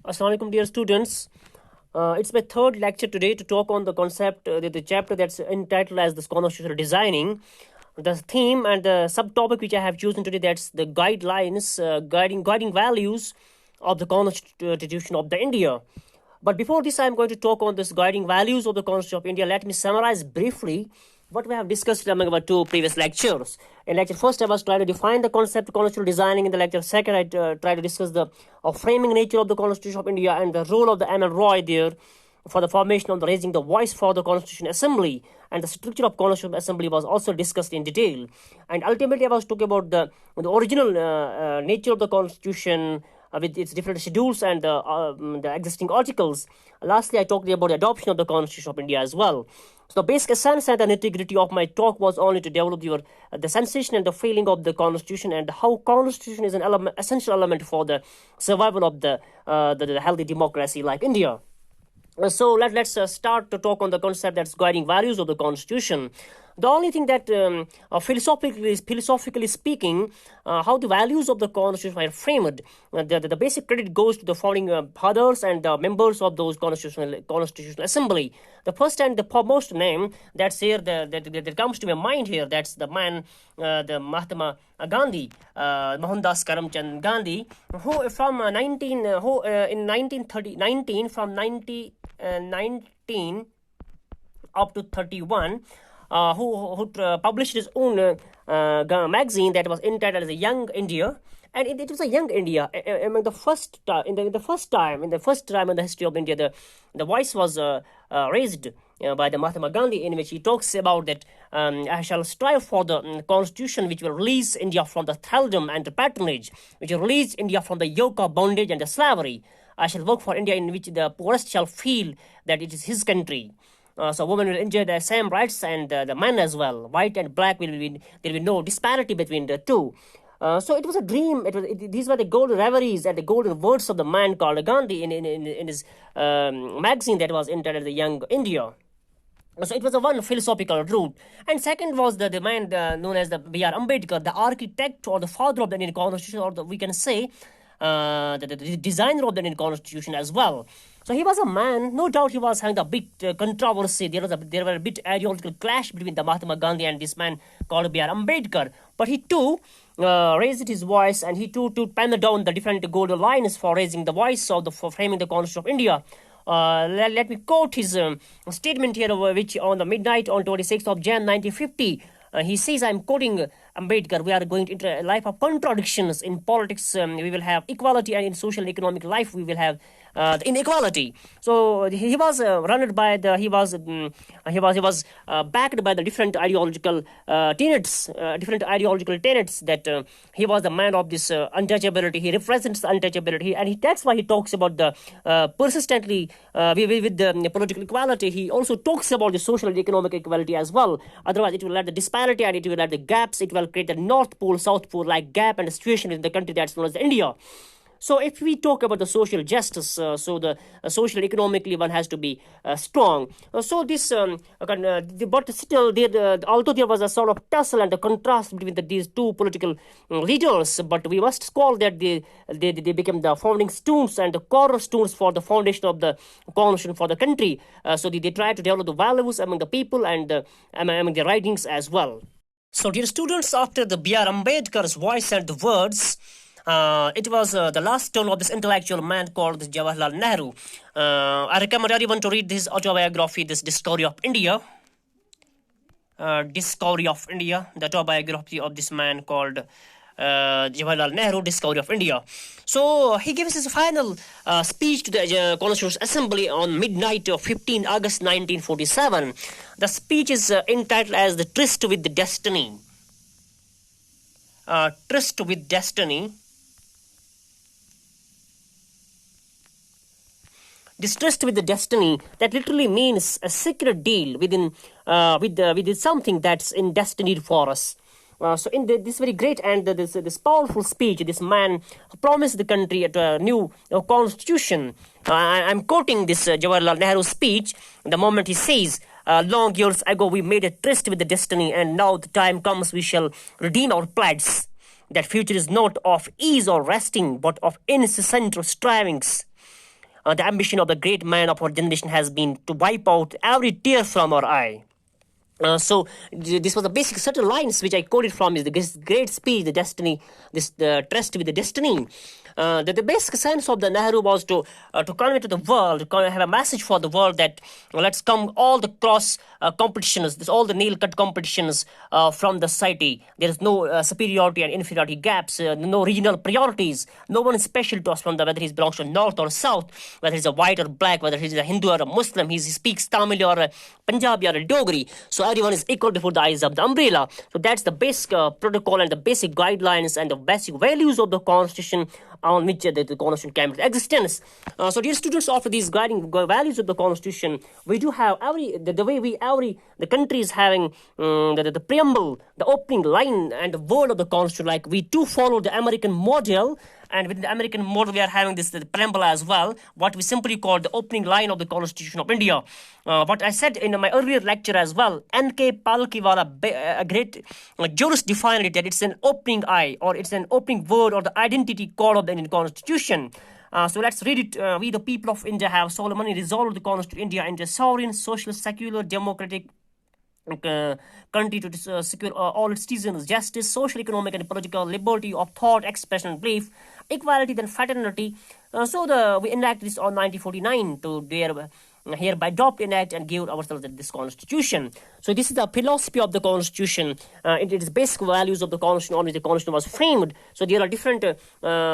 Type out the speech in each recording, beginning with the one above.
Assalamu alaikum, dear students. It's my third lecture today to talk on the concept, the chapter that's entitled as the constitutional designing. The theme and the subtopic which I have chosen today, that's the guidelines, guiding values of the Constitution of the India. But before this, I'm going to talk on this guiding values of the Constitution of India. Let me summarize briefly what we have discussed among our two previous lectures. In lecture first, I was trying to define the concept of constitutional designing. In the lecture second, I tried to discuss the framing nature of the Constitution of India and the role of the M.L. Roy there for the formation of the raising the voice for the Constitution Assembly, and the structure of Constitutional Assembly was also discussed in detail. And ultimately, I was talking about the original nature of the Constitution, with its different schedules and the existing articles. Lastly, I talked about the adoption of the Constitution of India as well. So the basic essence and the nitty-gritty of my talk was only to develop the sensation and the feeling of the Constitution, and how Constitution is an essential element for the survival of the healthy democracy like India. So let's start to talk on the concept that's guiding values of the Constitution. The only thing that philosophically speaking, how the values of the Constitution are framed, the basic credit goes to the founding fathers and the members of those Constitutional Assembly. The first and the foremost name that's here that comes to my mind here, that's the man, the Mahatma Gandhi, Mohandas Karamchand Gandhi, who from in 1919 from 19 up to 31, who published his own magazine that was entitled as a Young India, and it was a Young India. Among the first in the first time in the history of India, the voice was raised by the Mahatma Gandhi, in which he talks about that I shall strive for the constitution which will release India from the thraldom and the patronage, which will release India from the yoke of bondage and the slavery. I shall work for India in which the poorest shall feel that it is his country. So women will enjoy the same rights, and the men as well. White and black there will be no disparity between the two. So it was a dream. These were the golden reveries and the golden words of the man called Gandhi in his magazine that was entitled The Young India. So it was a one philosophical route. And second was the man known as the B.R. Ambedkar, the architect or the father of the Indian Constitution, or we can say the designer of the Indian Constitution as well. So he was a man, no doubt he was having a bit controversy. There were a bit ideological clash between the Mahatma Gandhi and this man called B.R. Ambedkar. But he too raised his voice, and he too penned down the different golden lines for raising the voice for framing the Constitution of India. Let me quote his statement here, which on the midnight on 26th of Jan 1950, he says, I'm quoting Ambedkar, we are going to enter a life of contradictions. In politics, we will have equality, and in social and economic life, we will have inequality. So he was backed by the different ideological tenets, that he was the man of this untouchability. He represents the untouchability, and that's why he talks about the persistently with the political equality. He also talks about the social and economic equality as well. Otherwise, it will add the disparity, and it will add the gaps. It will create a North Pole, South Pole like gap and a situation in the country that's known as India. So if we talk about the social justice, so the social economically one has to be strong. So this, but still, although there was a sort of tussle and a contrast between these two political leaders, but we must call that they became the founding stones and the cornerstones for the foundation of the constitution for the country. So they tried to develop the values among the people and among the writings as well. So dear students, after the B.R. Ambedkar's voice and the words, it was the last turn of this intellectual man called Jawaharlal Nehru. I recommend everyone to read his autobiography, this Discovery of India. The autobiography of this man called Jawaharlal Nehru, Discovery of India. So he gives his final speech to the Constitutional Assembly on midnight of 15 August 1947. The speech is entitled as The Tryst with the Destiny. Tryst with Destiny. This tryst with the destiny, that literally means a secret deal with something that's in destiny for us. So in this very great and this powerful speech, this man promised the country a new constitution. I'm quoting this Jawaharlal Nehru speech, the moment he says, long years ago we made a tryst with the destiny, and now the time comes we shall redeem our pledge. That future is not of ease or resting, but of incessant strivings. the ambition of the great man of our generation has been to wipe out every tear from our eye. This was the basic certain lines which I quoted from is this great speech, the destiny, this the trust with the destiny. The basic sense of the Nehru was to convey to the world, to have a message for the world that let's come all the cross competitions, all the nail cut competitions from the society. There is no superiority and inferiority gaps, no regional priorities. No one is special to us from whether he belongs to north or south, whether he's a white or black, whether he's a Hindu or a Muslim, he speaks Tamil or a Punjabi or a Dogri. So everyone is equal before the eyes of the umbrella. So that's the basic protocol and the basic guidelines and the basic values of the constitution on which the constitution came into existence. So dear students, after these guiding values of the constitution, we do have the country is having the preamble, the opening line and the word of the constitution. Like we do follow the American model, and within the American model we are having this the preamble as well, what we simply call the opening line of the Constitution of India. What I said in my earlier lecture as well, N.K. Palkiwala, a great jurist, defined it that it's an opening eye, or it's an opening word, or the identity code of the Indian Constitution. So let's read it. We the people of India have solemnly resolved the Constitution of India into a sovereign, social, secular, democratic country to secure all its citizens justice, social, economic, and political liberty of thought, expression, and belief, equality, and fraternity. We enacted this on 1949 to hereby adopt, enact, and give ourselves this constitution. So this is the philosophy of the constitution. It is basic values of the constitution on which the constitution was framed. So there are different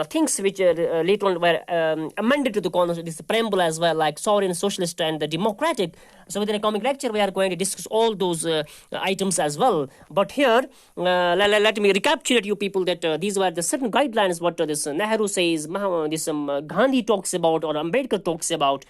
things which later on were amended to the constitution, this preamble as well, like sovereign, socialist, and the democratic. So within a coming lecture we are going to discuss all those items as well. But here let me recapitulate you people that these were the certain guidelines what this Nehru says, this Gandhi talks about, or Ambedkar talks about.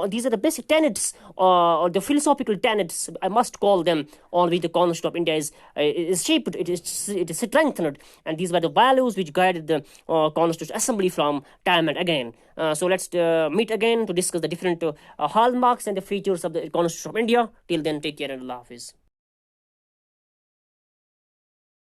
These are the basic tenets or the philosophical tenets, I must call them, on which the Constitution of India is shaped, it is strengthened, and these were the values which guided the Constitutional Assembly from time and again. So let's meet again to discuss the different hallmarks and the features of the Constitution of India. Till then, take care and Allah Hafiz.